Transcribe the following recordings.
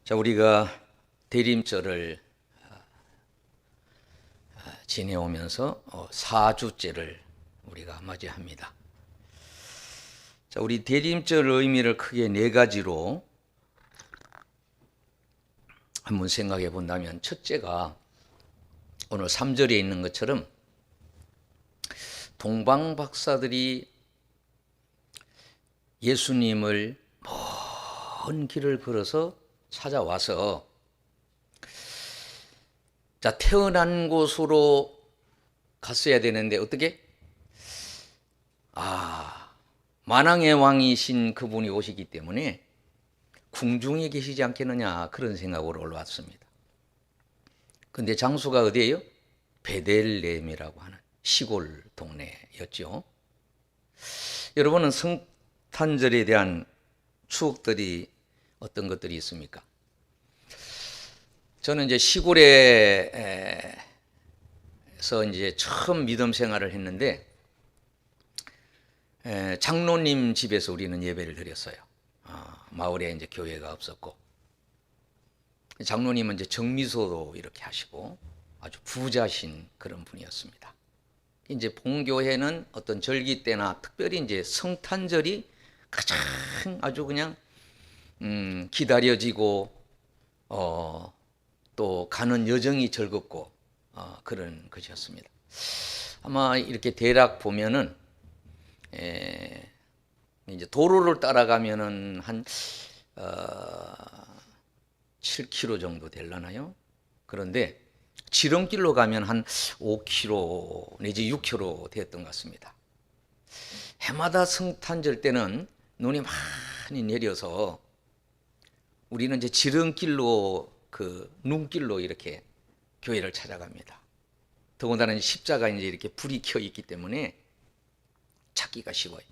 자, 우리가 대림절을 지내오면서 4주째를 우리가 맞이합니다. 자, 우리 대림절 의미를 크게 네 가지로 한번 생각해 본다면, 첫째가 오늘 3절에 있는 것처럼 동방 박사들이 예수님을 먼 길을 걸어서 찾아와서, 자, 태어난 곳으로 갔어야 되는데 어떻게? 만왕의 왕이신 그분이 오시기 때문에 궁중에 계시지 않겠느냐, 그런 생각으로 올라왔습니다. 근데 장소가 어디예요? 베들레헴이라고 하는 시골 동네였죠. 여러분은 성탄절에 대한 추억들이 어떤 것들이 있습니까? 저는 이제 시골에서 이제 처음 믿음 생활을 했는데, 장로님 집에서 우리는 예배를 드렸어요. 마을에 이제 교회가 없었고, 장로님은 이제 정미소도 이렇게 하시고 아주 부자신 그런 분이었습니다. 이제 본교회는 어떤 절기 때나 특별히 이제 성탄절이 가장 아주 그냥 기다려지고 또 가는 여정이 즐겁고 그런 것이었습니다. 아마 이렇게 대략 보면은 이제 도로를 따라가면은 한 7km 정도 되려나요? 그런데 지름길로 가면 한 5km 내지 6km 되었던 것 같습니다. 해마다 성탄절 때는 눈이 많이 내려서 우리는 이제 지름길로, 그 눈길로 이렇게 교회를 찾아갑니다. 더군다나 십자가 이제 이렇게 불이 켜 있기 때문에 찾기가 쉬워요.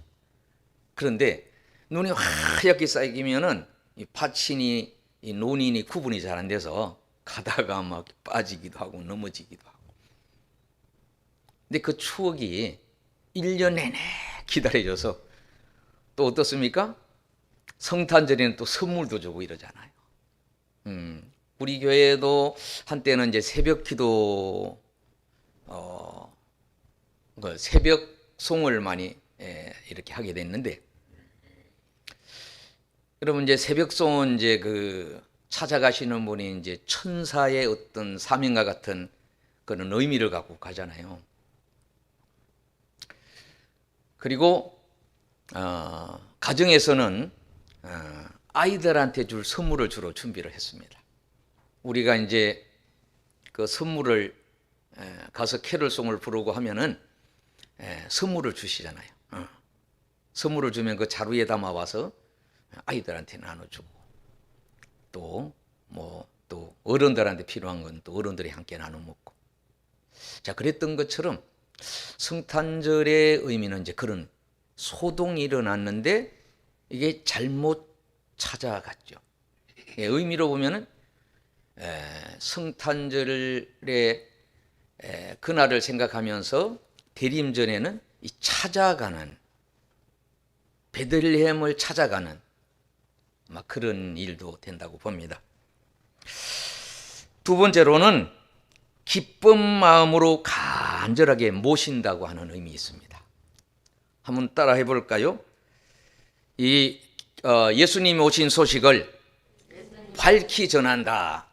그런데 눈이 하얗게 쌓이면은 이 파친이, 이 논인이 구분이 잘 안 돼서 가다가 막 빠지기도 하고 넘어지기도 하고. 근데 그 추억이 1년 내내 기다려져서, 또 어떻습니까? 성탄절에는 또 선물도 주고 이러잖아요. 우리 교회도 한때는 이제 새벽 기도, 그 새벽송을 많이 이렇게 하게 됐는데, 여러분 이제 새벽송은 이제 그 찾아가시는 분이 이제 천사의 어떤 사명과 같은 그런 의미를 갖고 가잖아요. 그리고 가정에서는 아이들한테 줄 선물을 주로 준비를 했습니다. 우리가 이제 그 선물을 가서 캐럴송을 부르고 하면은 선물을 주시잖아요. 선물을 주면 그 자루에 담아 와서 아이들한테 나눠주고, 또 또 어른들한테 필요한 건 또 어른들이 함께 나눠 먹고. 자, 그랬던 것처럼 성탄절의 의미는 이제 그런 소동이 일어났는데 이게 잘못 찾아갔죠. 의미로 보면은 성탄절의 그날을 생각하면서 대림전에는 이 찾아가는, 베들레헴을 찾아가는 막 그런 일도 된다고 봅니다. 두 번째로는 기쁜 마음으로 간절하게 모신다고 하는 의미 있습니다. 한번 따라 해볼까요? 이 예수님이 오신 소식을 밝히 전한다,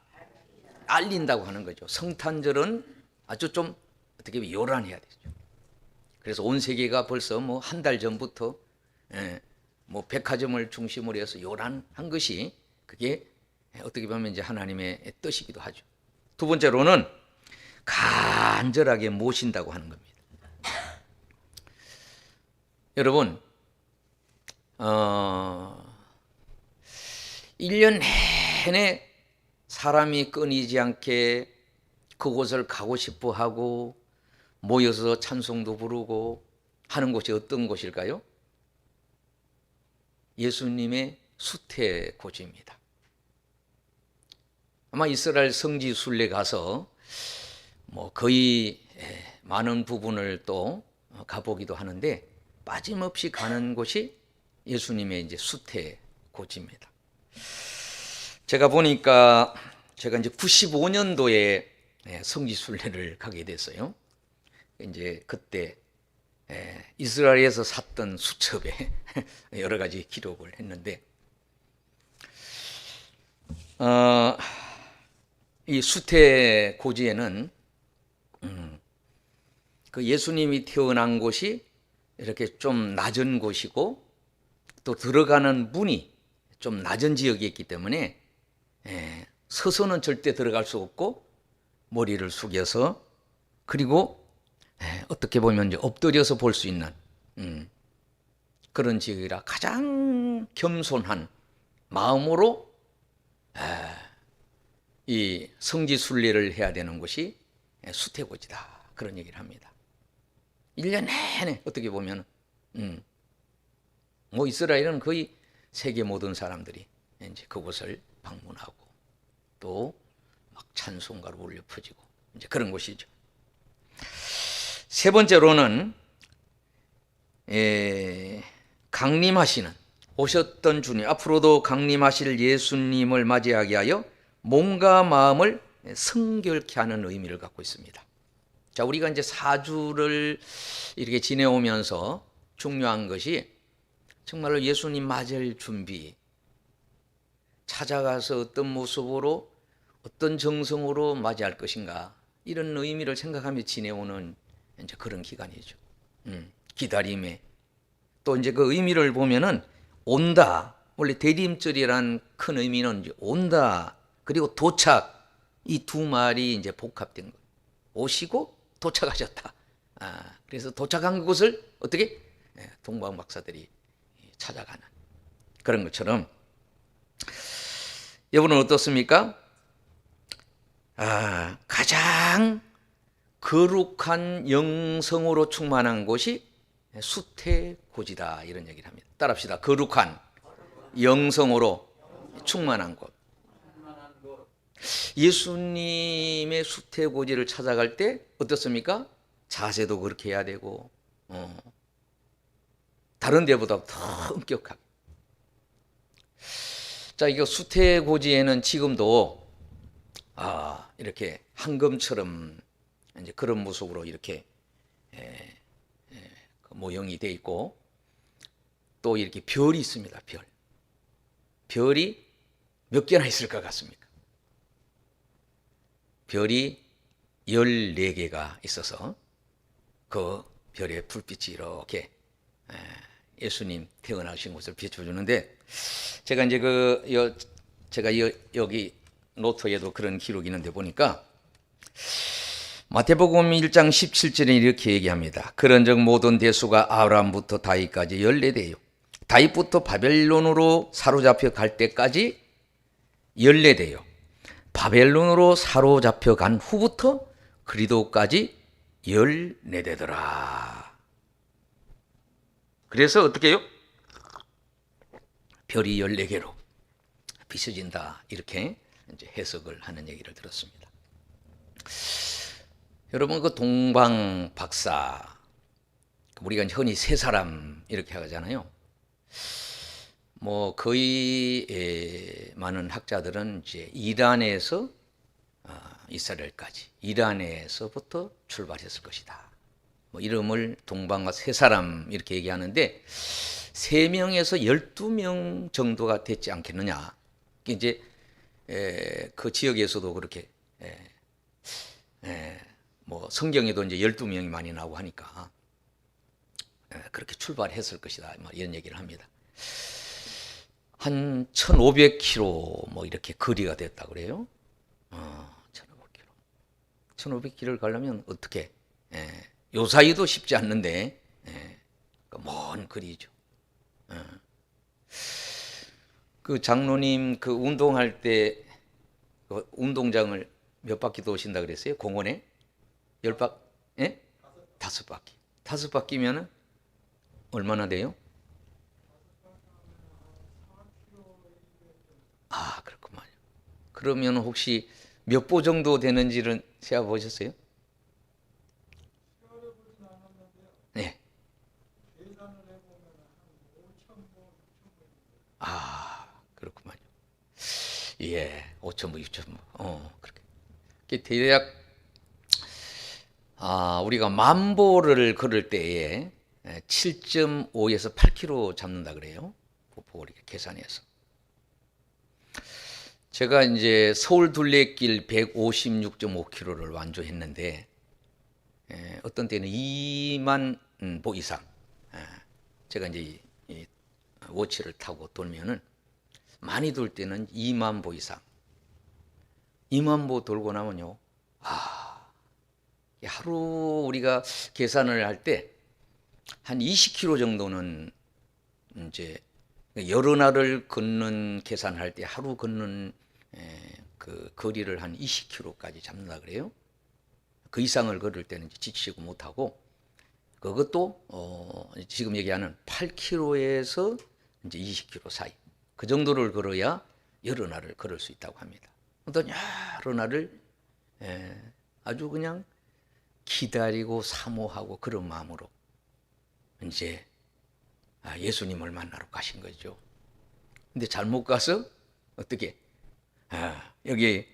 알린다고 하는 거죠. 성탄절은 아주 좀 어떻게 보면 요란해야 되죠. 그래서 온 세계가 벌써 뭐 한 달 전부터 뭐 백화점을 중심으로 해서 요란한 것이, 그게 어떻게 보면 이제 하나님의 뜻이기도 하죠. 두 번째로는 간절하게 모신다고 하는 겁니다. 여러분, 1년 내내 사람이 끊이지 않게 그곳을 가고 싶어 하고 모여서 찬송도 부르고 하는 곳이 어떤 곳일까요? 예수님의 수태 고지입니다. 아마 이스라엘 성지 순례 가서 뭐 거의 많은 부분을 또 가보기도 하는데, 빠짐없이 가는 곳이 예수님의 이제 수태 고지입니다. 제가 보니까 제가 이제 95년도에 성지순례를 가게 됐어요. 이제 그때 이스라엘에서 샀던 수첩에 여러 가지 기록을 했는데, 이 수태고지에는 그 예수님이 태어난 곳이 이렇게 좀 낮은 곳이고, 또 들어가는 문이 좀 낮은 지역에 있기 때문에 서서는 절대 들어갈 수 없고, 머리를 숙여서, 그리고 어떻게 보면 이제 엎드려서 볼 수 있는 그런 지역이라 가장 겸손한 마음으로 이 성지순례를 해야 되는 곳이 수태고지다, 그런 얘기를 합니다. 1년 내내 어떻게 보면 뭐 이스라엘은 거의 세계 모든 사람들이 이제 그곳을 방문하고 또 막 찬송가로 울려 퍼지고 이제 그런 곳이죠. 세 번째로는 강림하시는, 오셨던 주님, 앞으로도 강림하실 예수님을 맞이하게 하여 몸과 마음을 성결케 하는 의미를 갖고 있습니다. 자, 우리가 이제 사주를 이렇게 지내오면서 중요한 것이 정말로 예수님 맞을 준비, 찾아가서 어떤 모습으로 어떤 정성으로 맞이할 것인가, 이런 의미를 생각하며 지내오는 이제 그런 기간이죠. 기다림에 또 이제 그 의미를 보면은 온다, 원래 대림절이란 큰 의미는 이제 온다 그리고 도착, 이 두 말이 이제 복합된 거예요. 오시고 도착하셨다. 그래서 도착한 곳을 어떻게 동방 박사들이 찾아가는 그런 것처럼, 여러분은 어떻습니까? 가장 거룩한 영성으로 충만한 곳이 수태고지다, 이런 얘기를 합니다. 따라합시다. 거룩한 영성으로 충만한 곳. 예수님의 수태고지를 찾아갈 때 어떻습니까? 자세도 그렇게 해야 되고 다른 데보다 더 엄격하게. 자, 이거 수태고지에는 지금도 이렇게 황금처럼 이제 그런 모습으로 이렇게 모형이 되어 있고, 또 이렇게 별이 있습니다. 별이 몇 개나 있을 것 같습니까? 별이 14개가 있어서 그 별의 불빛이 이렇게 예수님 태어나신 곳을 비춰주는데, 제가 이제 제가 여기 노트에도 그런 기록이 있는데 보니까 마태복음 1장 17절에 이렇게 얘기합니다. 그런즉 모든 대수가 아브라함부터 다윗까지 14대요. 다윗부터 바벨론으로 사로잡혀 갈 때까지 14대요. 바벨론으로 사로잡혀 간 후부터 그리도까지 14대더라. 그래서 어떻게 해요? 별이 14개로 비춰진다, 이렇게 이제 해석을 하는 얘기를 들었습니다. 여러분, 그 동방 박사, 우리가 흔히 세 사람 이렇게 하잖아요. 뭐 거의 많은 학자들은 이제 이란에서 이스라엘까지, 이란에서부터 출발했을 것이다. 뭐 이름을 동방과 세 사람 이렇게 얘기하는데, 3명에서 12명 정도가 됐지 않겠느냐. 이제 그 지역에서도 그렇게 뭐 성경에도 이제 12명이 많이 나오고 하니까 그렇게 출발했을 것이다, 뭐 이런 얘기를 합니다. 한 1500km 뭐 이렇게 거리가 됐다 그래요. 1500km. 1500km를 가려면 어떻게? 요 사이도 쉽지 않는데 먼 거리죠. 그 장로님 그 운동할 때 그 운동장을 몇 바퀴 도신다 그랬어요? 공원에 10바퀴? 예? 5바퀴. 5바퀴면은 얼마나 돼요? 그렇구만요. 그러면 혹시 몇 보 정도 되는지를 세어 보셨어요? 네. 그렇구만요. 예, 5천부, 6천부. 그렇게. 대략 우리가 만보를 걸을 때에 7.5에서 8km 잡는다 그래요. 보고 이렇게 계산해서. 제가 이제 서울 둘레길 156.5km를 완주했는데 어떤 때는 2만 보 이상. 제가 이제 이 워치를 타고 돌면은 많이 돌 때는 2만 보 이상. 2만 보 돌고 나면요. 하루 우리가 계산을 할 때 한 20km 정도는 이제 여러 날을 걷는 계산할 때 하루 걷는 그 거리를 한 20km까지 잡는다 그래요. 그 이상을 걸을 때는 이제 지치고 못하고, 그것도 지금 얘기하는 8km에서 이제 20km 사이, 그 정도를 걸어야 여러 날을 걸을 수 있다고 합니다. 어떤 여러 날을 아주 그냥 기다리고 사모하고 그런 마음으로 이제 예수님을 만나러 가신 거죠. 근데 잘못 가서 어떻게 여기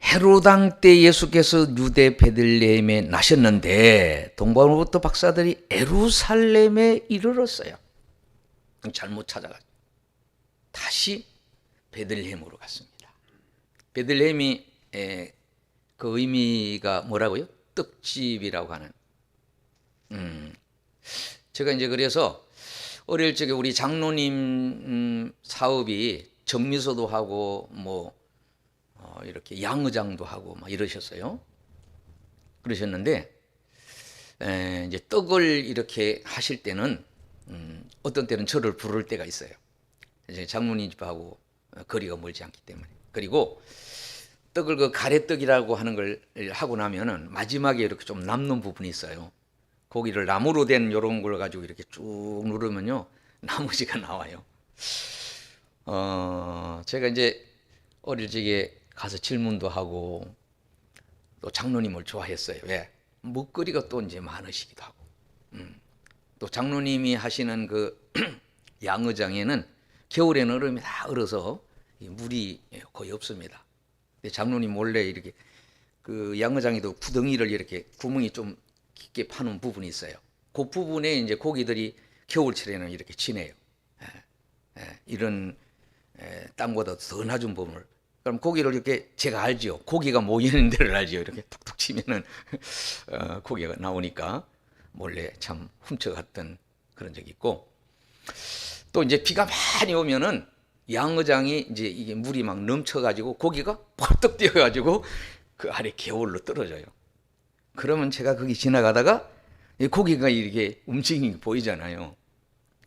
헤로당 때 예수께서 유대 베들레헴에 나셨는데 동방으로부터 박사들이 예루살렘에 이르렀어요. 잘못 찾아가지고 다시 베들레헴으로 갔습니다. 베들레헴이 그 의미가 뭐라고요? 떡집이라고 하는. 제가 이제 그래서 어릴 적에 우리 장로님 사업이 정미소도 하고 뭐 이렇게 양의장도 하고 막 이러셨어요. 그러셨는데 이제 떡을 이렇게 하실 때는 어떤 때는 저를 부를 때가 있어요. 이제 장로님 집하고 거리가 멀지 않기 때문에. 그리고 떡을 그 가래떡이라고 하는 걸 하고 나면은 마지막에 이렇게 좀 남는 부분이 있어요. 고기를 나무로 된 이런 걸 가지고 이렇게 쭉 누르면요, 나머지가 나와요. 제가 이제 어릴 적에 가서 질문도 하고 또 장로님을 좋아했어요. 왜? 먹거리가 또 이제 많으시기도 하고. 또 장로님이 하시는 그 양의장에는 겨울에는 얼음이 다 얼어서 물이 거의 없습니다. 근데 장로님 몰래 이렇게 그 양의장에도 구덩이를 이렇게 구멍이 좀 깊게 파는 부분이 있어요. 그 부분에 이제 고기들이 겨울철에는 이렇게 지내요. 이런 땅보다 더 낮은 부분을. 그럼 고기를 이렇게 제가 알지요. 고기가 모이는 데를 알지요. 이렇게 툭툭 치면은 고기가 나오니까 몰래 참 훔쳐갔던 그런 적이 있고, 또 이제 비가 많이 오면은 양의장이 이제 이게 물이 막 넘쳐가지고 고기가 펄떡 뛰어가지고 그 아래 개울로 떨어져요. 그러면 제가 거기 지나가다가 이 고기가 이렇게 움직이는 게 보이잖아요.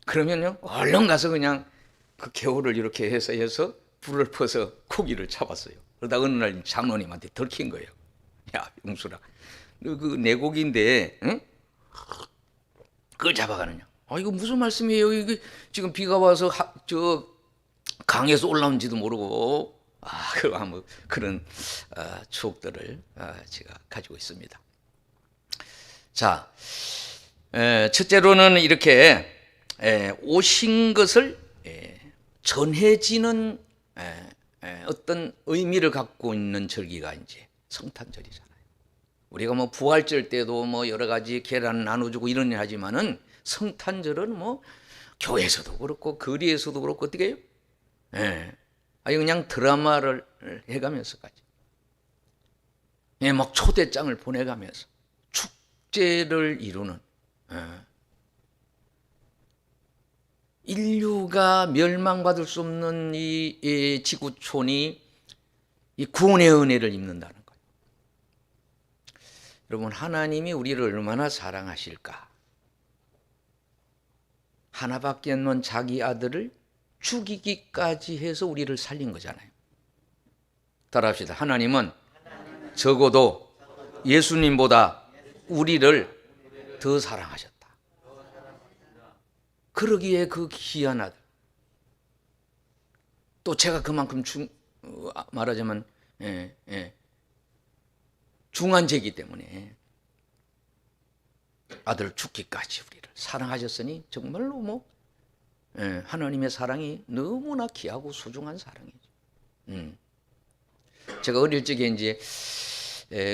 그러면요, 얼른 가서 그냥 그 개울을 이렇게 해서 불을 퍼서 고기를 잡았어요. 그러다 어느 날 장로님한테 들킨 거예요. 야, 용수라, 너 그 내 고기인데, 응? 그걸 잡아가느냐? 이거 무슨 말씀이에요? 이게 지금 비가 와서 저 강에서 올라온지도 모르고. 뭐 그런 추억들을 제가 가지고 있습니다. 자, 첫째로는 이렇게 오신 것을 전해지는 어떤 의미를 갖고 있는 절기가 이제 성탄절이잖아요. 우리가 뭐 부활절 때도 뭐 여러 가지 계란 나눠주고 이런 일 하지만은 성탄절은 뭐 교회에서도 그렇고 거리에서도 그렇고 어떻게 해요? 아니 그냥 드라마를 해가면서까지, 막 초대장을 보내가면서 축제를 이루는, 인류가 멸망받을 수 없는 이 지구촌이 이 구원의 은혜를 입는다는 거예요. 여러분, 하나님이 우리를 얼마나 사랑하실까? 하나밖에 없는 자기 아들을 죽이기까지 해서 우리를 살린 거잖아요. 따라합시다. 하나님은 적어도 예수님보다 우리를 더 사랑하셨다. 그러기에 그 귀한 아들, 또 제가 그만큼 말하자면 중환자이기 때문에 아들 죽기까지 우리를 사랑하셨으니 정말로 뭐 하나님의 사랑이 너무나 귀하고 소중한 사랑이죠. 제가 어릴 적에 이제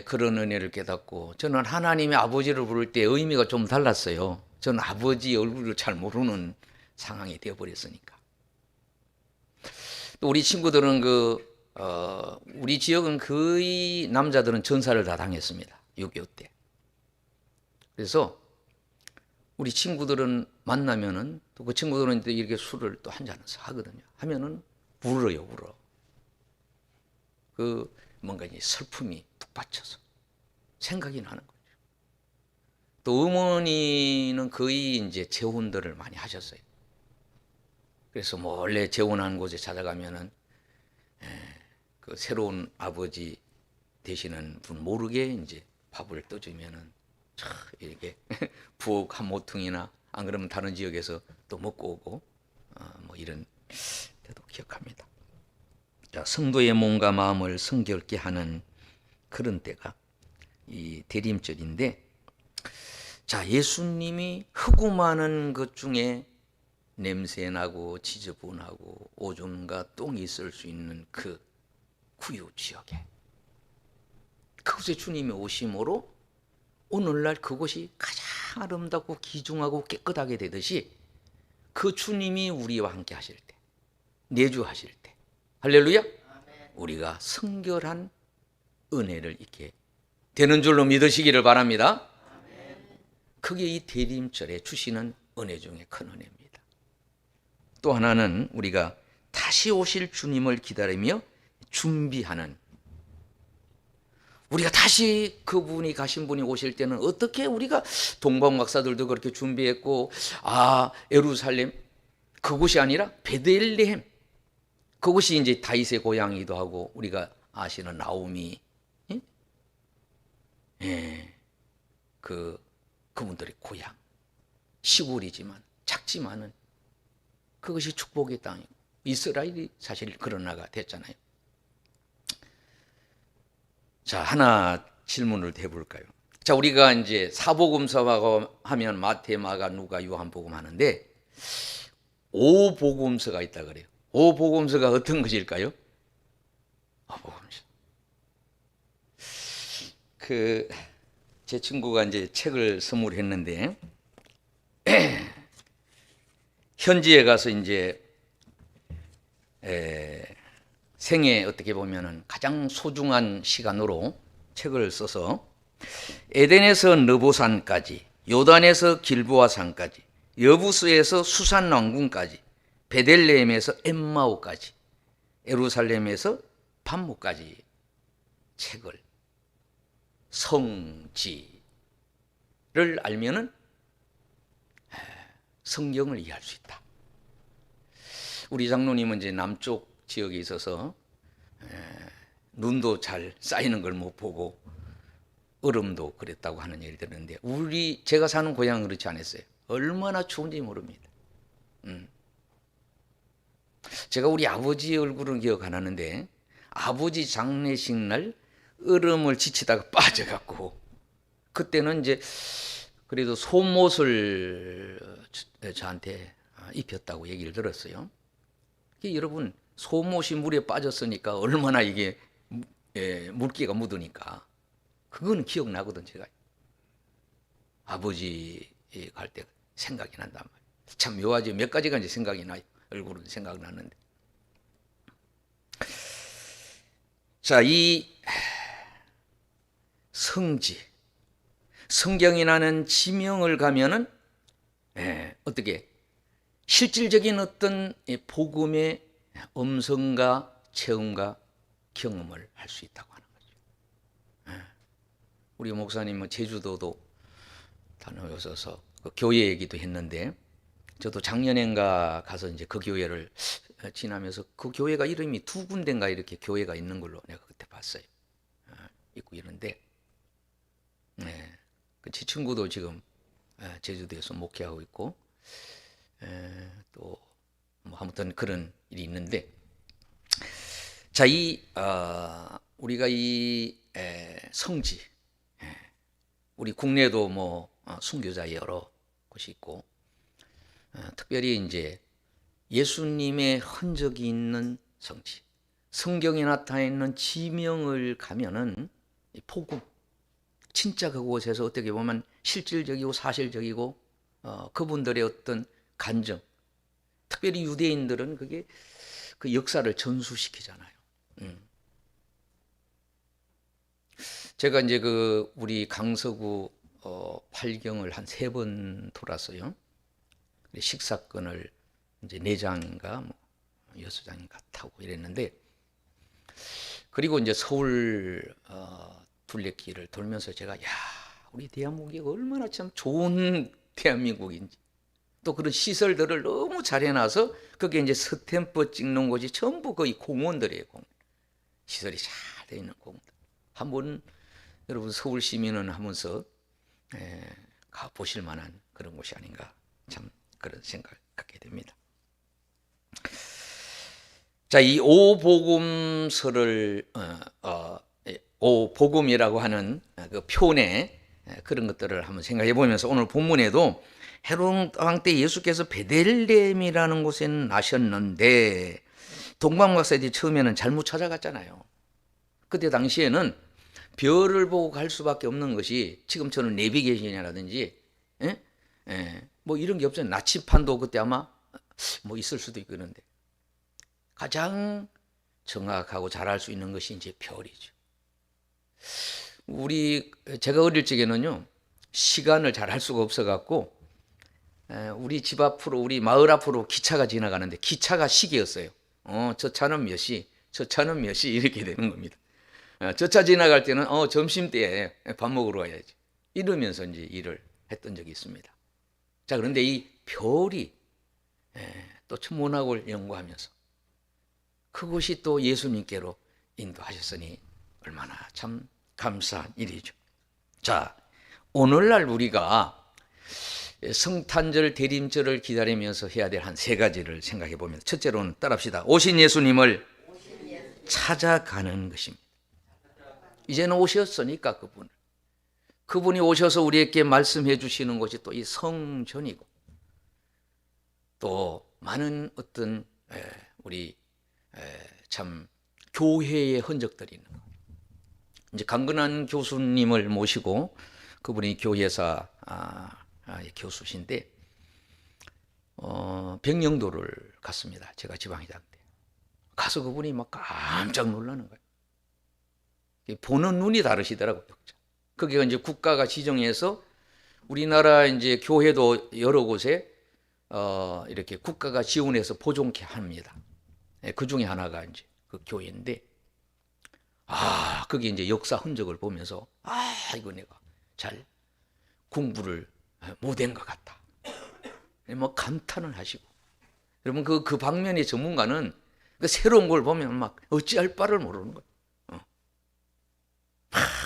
그런 은혜를 깨닫고, 저는 하나님의 아버지를 부를 때 의미가 좀 달랐어요. 저는 아버지 얼굴을 잘 모르는 상황이 되어버렸으니까. 또 우리 친구들은 우리 지역은 거의 남자들은 전사를 다 당했습니다. 6.25 때. 그래서 우리 친구들은 만나면은, 또 그 친구들은 이렇게 술을 또 한 잔을 하거든요. 하면은 울어요, 울어. 뭔가 이제 슬픔이 툭 받쳐서 생각이 나는 거죠. 또 어머니는 거의 이제 재혼들을 많이 하셨어요. 그래서 원래 재혼한 곳에 찾아가면은 그 새로운 아버지 되시는 분 모르게 이제 밥을 떠주면은 이렇게 부엌 한 모퉁이나, 안 그러면 다른 지역에서 또 먹고 오고, 뭐 이런 때도 기억합니다. 자, 성도의 몸과 마음을 성결케 하는 그런 때가 이 대림절인데, 자, 예수님이 흑음하는 것 중에 냄새나고 지저분하고 오줌과 똥이 있을 수 있는 그 구유 지역에, 그곳에 주님이 오심으로 오늘날 그곳이 가장 아름답고 귀중하고 깨끗하게 되듯이, 그 주님이 우리와 함께 하실 때, 내주하실 때, 할렐루야, 우리가 성결한 은혜를 잊게 되는 줄로 믿으시기를 바랍니다. 그게 이 대림절에 주시는 은혜 중에 큰 은혜입니다. 또 하나는 우리가 다시 오실 주님을 기다리며 준비하는, 우리가 다시 그분이 가신 분이 오실 때는 어떻게, 우리가 동방 박사들도 그렇게 준비했고, 예루살렘 그곳이 아니라 베들레헴, 그곳이 이제 다윗의 고향이기도 하고, 우리가 아시는 나오미, 그분들의 고향, 시골이지만 작지만은 그것이 축복의 땅이고, 이스라엘이 사실 그런 나라가 됐잖아요. 자, 하나 질문을 해볼까요? 자, 우리가 이제 사복음서라고 하면 마태, 마가, 누가, 요한복음 하는데, 오복음서가 있다 그래요. 오복음서가 어떤 것일까요? 오복음서. 제 친구가 이제 책을 선물했는데, 현지에 가서 이제 생애 어떻게 보면은 가장 소중한 시간으로 책을 써서, 에덴에서 느보산까지, 요단에서 길보아산까지, 여부스에서 수산 왕궁까지, 베들레헴에서 엠마오까지, 예루살렘에서 반모까지 책을, 성지를 알면은 성경을 이해할 수 있다. 우리 장로님은 이제 남쪽 지역에 있어서 눈도 잘 쌓이는 걸 못 보고 얼음도 그랬다고 하는 얘기를 들었는데, 제가 사는 고향은 그렇지 않았어요. 얼마나 추운지 모릅니다. 제가 우리 아버지 얼굴은 기억 안 하는데, 아버지 장례식 날 얼음을 지치다가 빠져갖고, 그때는 이제 그래도 속옷을 저한테 입혔다고 얘기를 들었어요. 여러분, 속옷이 물에 빠졌으니까 얼마나 이게 물기가 묻으니까 그거는 기억나거든. 제가 아버지 갈 때 생각이 난단 말이에요. 참 묘하지. 몇 가지가 이제 생각이 나요. 얼굴은 생각나는데. 자, 이 성지, 성경이라는 지명을 가면은 어떻게 실질적인 어떤 복음의 음성과 체험과 경험을 할 수 있다고 하는 거죠. 우리 목사님은 제주도도 다녀오셔서 그 교회 얘기도 했는데, 저도 작년엔가 가서 이제 그 교회를 지나면서, 그 교회가 이름이 두 군데인가 이렇게 교회가 있는 걸로 내가 그때 봤어요. 있고 이런데, 제 친구도 지금 제주도에서 목회하고 있고, 또 뭐 아무튼 그런 일이 있는데, 자, 우리가 이 성지, 우리 국내도 뭐 순교자 여러 곳이 있고, 특별히 이제 예수님의 흔적이 있는 성지, 성경에 나타나 있는 지명을 가면은 복음, 진짜 그곳에서 어떻게 보면 실질적이고 사실적이고 그분들의 어떤 간증, 특별히 유대인들은 그게 그 역사를 전수시키잖아요. 제가 이제 그 우리 강서구 팔경을 한 3번 돌았어요. 식사권을 이제 4장인가 뭐 6장인가 타고 이랬는데, 그리고 이제 서울 둘레길을 돌면서 제가 야, 우리 대한민국이 얼마나 참 좋은 대한민국인지, 또 그런 시설들을 너무 잘 해놔서 그게 이제 스탬프 찍는 곳이 전부 거의 공원들이에요. 공원. 시설이 잘 돼 있는 공원들. 한번 여러분 서울 시민은 하면서 가 보실 만한 그런 곳이 아닌가, 참 그런 생각을 갖게 됩니다. 자, 이 오복음서를 오복음이라고 하는 그 표내 그런 것들을 한번 생각해 보면서, 오늘 본문에도 헤롯 왕 때 예수께서 베들레헴이라는 곳에 나셨는데, 동방박사들이 처음에는 잘못 찾아갔잖아요. 그때 당시에는 별을 보고 갈 수밖에 없는 것이 지금처럼 내비게이션이라든지 뭐 이런 게 없어요. 나치판도 그때 아마 뭐 있을 수도 있고 그런데, 가장 정확하고 잘할 수 있는 것이 이제 별이죠. 제가 어릴 적에는요, 시간을 잘 할 수가 없어 갖고 우리 집 앞으로, 우리 마을 앞으로 기차가 지나가는데 기차가 시계였어요. 저 차는 몇 시, 저 차는 몇 시, 이렇게 되는 겁니다. 저 차 지나갈 때는 점심때에 밥 먹으러 가야지, 이러면서 이제 일을 했던 적이 있습니다. 자, 그런데 이 별이 또 천문학을 연구하면서 그것이 또 예수님께로 인도하셨으니 얼마나 참 감사한 일이죠. 자, 오늘날 우리가 성탄절, 대림절을 기다리면서 해야 될 한 3가지를 생각해 보면, 첫째로는 따라합시다. 오신 예수님을 찾아가는 것입니다. 이제는 오셨으니까 그분이 오셔서 우리에게 말씀해 주시는 것이 또 이 성전이고, 또 많은 어떤 우리 참 교회의 흔적들이 있는 거. 이제 강근한 교수님을 모시고, 그분이 교회사 교수신데 백령도를 갔습니다. 제가 지방이장 때 가서 그분이 막 깜짝 놀라는 거예요. 보는 눈이 다르시더라고요. 그게 이제 국가가 지정해서 우리나라 이제 교회도 여러 곳에 이렇게 국가가 지원해서 보존케 합니다. 그 중에 하나가 이제 그 교회인데, 그게 이제 역사 흔적을 보면서 이거 내가 잘 공부를 못한 것 같다, 뭐 감탄을 하시고. 여러분 그 방면의 전문가는 그 새로운 걸 보면 막 어찌할 바를 모르는 거예요.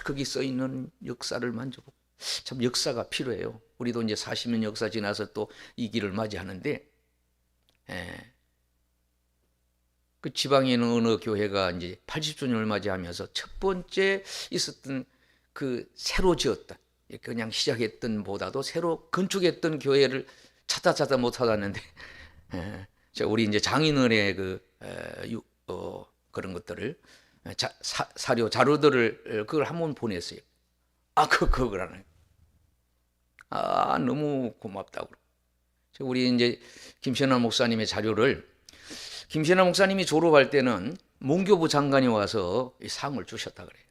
거기 써 있는 역사를 만져보고, 참 역사가 필요해요. 우리도 이제 40년 역사 지나서 또 이 길을 맞이하는데, 그 지방에 있는 어느 교회가 이제 80주년을 맞이하면서 첫 번째 있었던 그 새로 지었던, 그냥 시작했던 보다도 새로 건축했던 교회를 찾아 못 찾았는데, 우리 이제 장인어른의 그런 것들을 자료들을 그걸 한번 보냈어요. 그걸 하네. 너무 고맙다고. 우리 이제 김신환 목사님의 자료를, 김신환 목사님이 졸업할 때는 문교부 장관이 와서 상을 주셨다 그래요.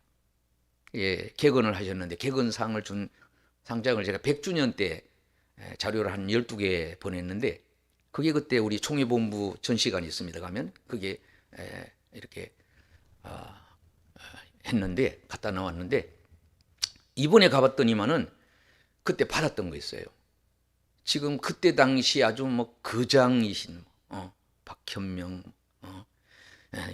개건을 하셨는데, 개건상을 준 상장을 제가 100주년 때 자료를 한 12개 보냈는데, 그게 그때 우리 총회본부 전시관이 있습니다. 가면 그게 이렇게 했는데, 갖다 나왔는데, 이번에 가봤더니만은 그때 받았던 거 있어요. 지금 그때 당시 아주 뭐 거장이신 박현명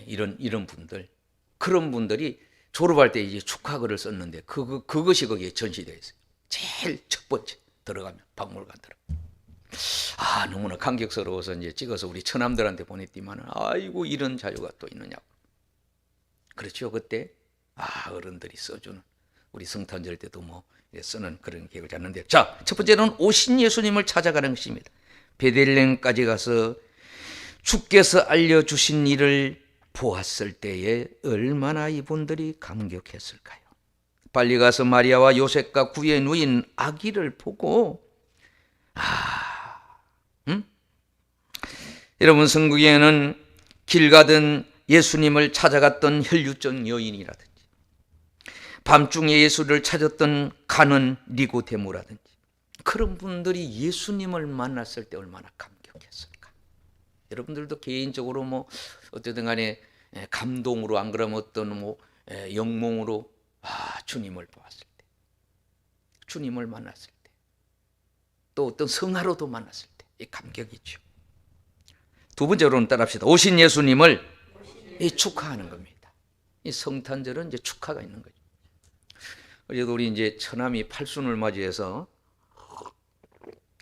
이런 분들, 그런 분들이 졸업할 때 이제 축하글을 썼는데 그것이 거기에 전시되어 있어요. 제일 첫 번째 들어가면 박물관 들어. 너무나 감격스러워서 이제 찍어서 우리 처남들한테 보냈더니만, 아이고 이런 자료가 또 있느냐고. 그렇죠. 그때 어른들이 써주는, 우리 성탄절 때도 뭐 쓰는 그런 계획을 짰는데, 자, 첫 번째는 오신 예수님을 찾아가는 것입니다. 베들레헴까지 가서 주께서 알려주신 일을 보았을 때에 얼마나 이분들이 감격했을까요? 빨리 가서 마리아와 요셉과 그의 누인 아기를 보고 여러분, 성경에는 길 가던 예수님을 찾아갔던 혈류증 여인이라든지 밤중에 예수를 찾았던 가는 니고데모라든지 그런 분들이 예수님을 만났을 때 얼마나 감격했을까. 여러분들도 개인적으로 뭐 어쨌든 간에 감동으로, 안 그러면 어떤 영몽으로 주님을 보았을 때, 주님을 만났을 때, 또 어떤 성화로도 만났을 때 이 감격이죠. 두 번째로는 따라합시다. 오신 예수님을 축하하는 겁니다. 이 성탄절은 이제 축하가 있는 거죠. 어제도 우리 이제 처남이 팔순을 맞이해서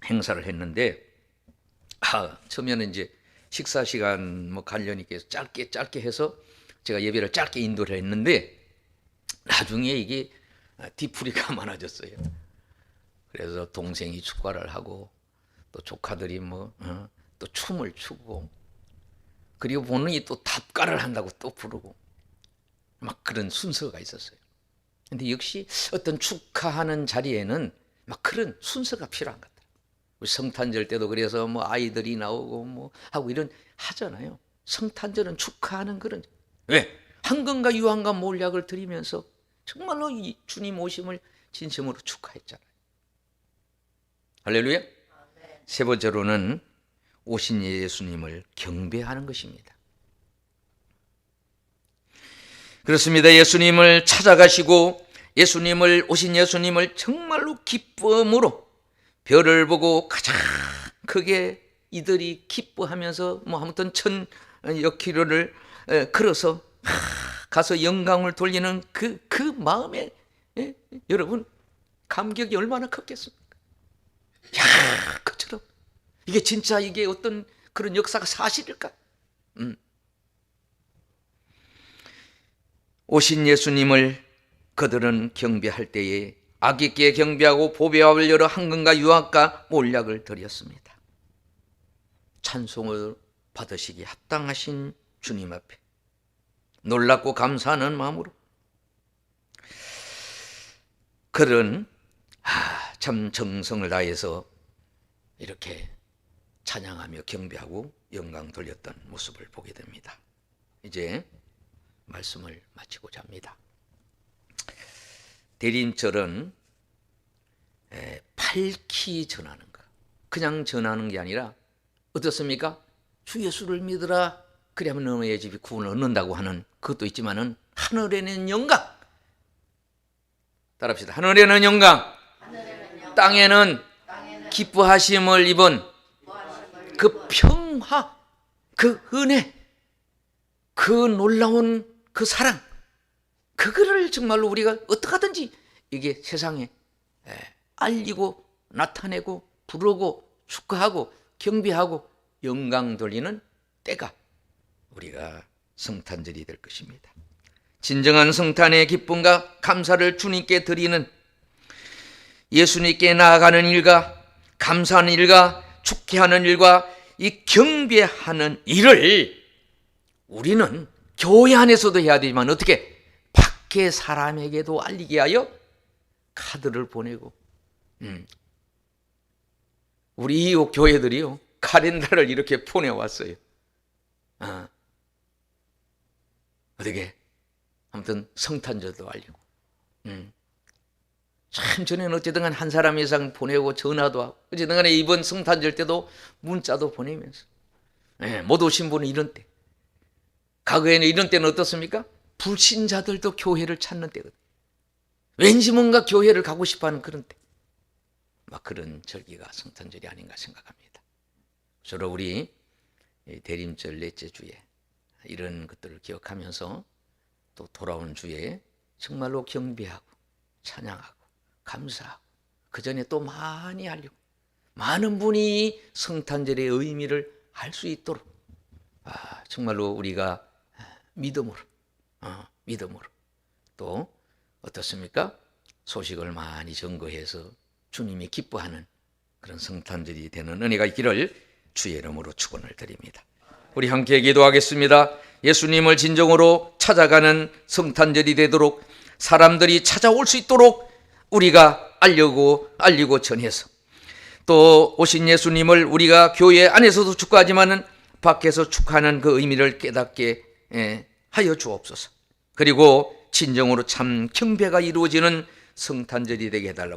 행사를 했는데, 처음에는 이제 식사 시간 가려니까 짧게 해서 제가 예배를 짧게 인도를 했는데, 나중에 이게 뒤풀이가 많아졌어요. 그래서 동생이 축가를 하고, 또 조카들이 또 춤을 추고, 그리고 본인이 또 답가를 한다고 또 부르고, 막 그런 순서가 있었어요. 근데 역시 어떤 축하하는 자리에는 막 그런 순서가 필요한 것 같아요. 우리 성탄절 때도 그래서 아이들이 나오고 하고 이런 하잖아요. 성탄절은 축하하는 그런, 왜? 황금과 유황과 몰약을 드리면서 정말로 이 주님 오심을 진심으로 축하했잖아요. 할렐루야. 세 번째로는 오신 예수님을 경배하는 것입니다. 그렇습니다. 예수님을 찾아가시고 오신 예수님을 정말로 기쁨으로 별을 보고 가장 크게 이들이 기뻐하면서 아무튼 1000여 킬로를 걸어서 가서 영광을 돌리는 그 마음에, 여러분, 감격이 얼마나 컸겠습니까? 그처럼 이게 진짜 이게 어떤 그런 역사가 사실일까? 오신 예수님을 그들은 경배할 때에 아기께 경배하고 보배합을 열어 황금과 유황과 몰약을 드렸습니다. 찬송을 받으시기 합당하신 주님 앞에 놀랍고 감사하는 마음으로 그들은 참 정성을 다해서 이렇게 찬양하며 경배하고 영광 돌렸던 모습을 보게 됩니다. 이제 말씀을 마치고자 합니다. 대림절은 밝히 전하는 것, 그냥 전하는 게 아니라 어떻습니까? 주 예수를 믿으라, 그래야만 너의 집이 구원을 얻는다고 하는 그것도 있지만은 하늘에는 영광, 따라합시다. 하늘에는 영광, 땅에는 기뻐하심을 입은 그 평화, 그 은혜, 그 놀라운 그 사랑, 그거를 정말로 우리가 어떻게 하든지 이게 세상에 알리고 나타내고 부르고 축하하고 경배하고 영광 돌리는 때가 우리가 성탄절이 될 것입니다. 진정한 성탄의 기쁨과 감사를 주님께 드리는, 예수님께 나아가는 일과 감사하는 일과 축제하는 일과 이 경배하는 일을 우리는 교회 안에서도 해야 되지만 어떻게 밖에 사람에게도 알리게 하여 카드를 보내고, 우리 교회들이요 카렌다를 이렇게 보내왔어요. 어떻게 아무튼 성탄절도 알리고, 참 전에는 어쨌든 한 사람 이상 보내고 전화도 하고, 어쨌든 간에 이번 성탄절 때도 문자도 보내면서, 못 오신 분은 이런 때, 과거에는 이런 때는 어떻습니까? 불신자들도 교회를 찾는 때거든. 왠지 뭔가 교회를 가고 싶어하는 그런 때, 막 그런 절기가 성탄절이 아닌가 생각합니다. 주로 우리 대림절 넷째 주에 이런 것들을 기억하면서 또 돌아오는 주에 정말로 경배하고 찬양하고 감사하고, 그 전에 또 많이 하려고, 많은 분이 성탄절의 의미를 알 수 있도록 정말로 우리가 믿음으로 또 어떻습니까? 소식을 많이 전거해서 주님이 기뻐하는 그런 성탄절이 되는 은혜가 있기를 주의 이름으로 축원을 드립니다. 우리 함께 기도하겠습니다. 예수님을 진정으로 찾아가는 성탄절이 되도록 사람들이 찾아올 수 있도록 우리가 알리고 전해서 또 오신 예수님을 우리가 교회 안에서도 축하하지만은 밖에서 축하하는 그 의미를 깨닫게 하여 주옵소서. 그리고 진정으로 참 경배가 이루어지는 성탄절이 되게 해달라고